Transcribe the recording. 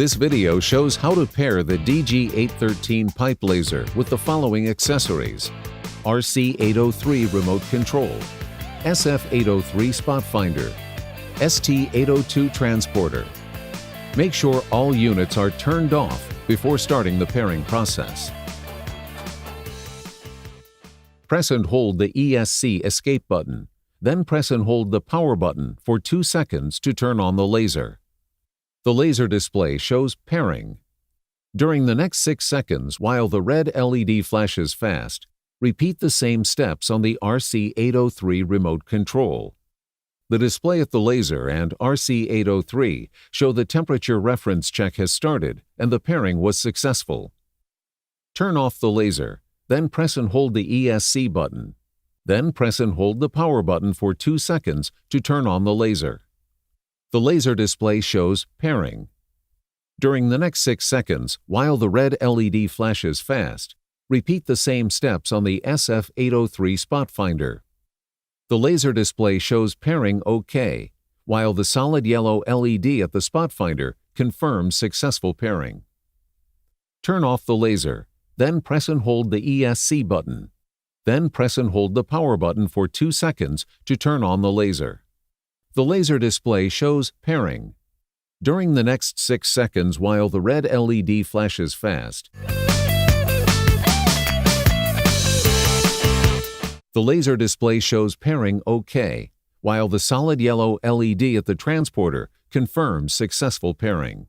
This video shows how to pair the DG813 pipe laser with the following accessories: RC803 remote control, SF803 spot finder, ST802 transporter. Make sure all units are turned off before starting the pairing process. Press and hold the ESC escape button, then press and hold the power button for 2 seconds to turn on the laser. The laser display shows pairing. During the next 6 seconds, while the red LED flashes fast, repeat the same steps on the RC803 remote control. The display at the laser and RC803 show the temperature reference check has started and the pairing was successful. Turn off the laser, then press and hold the ESC button. Then press and hold the power button for 2 seconds to turn on the laser. The laser display shows pairing. During the next 6 seconds, while the red LED flashes fast, repeat the same steps on the SF803 spot finder. The laser display shows pairing OK, while the solid yellow LED at the spot finder confirms successful pairing. Turn off the laser, then press and hold the ESC button. Then press and hold the power button for 2 seconds to turn on the laser. The laser display shows pairing. During the next 6 seconds, while the red LED flashes fast, the laser display shows pairing OK, while the solid yellow LED at the transporter confirms successful pairing.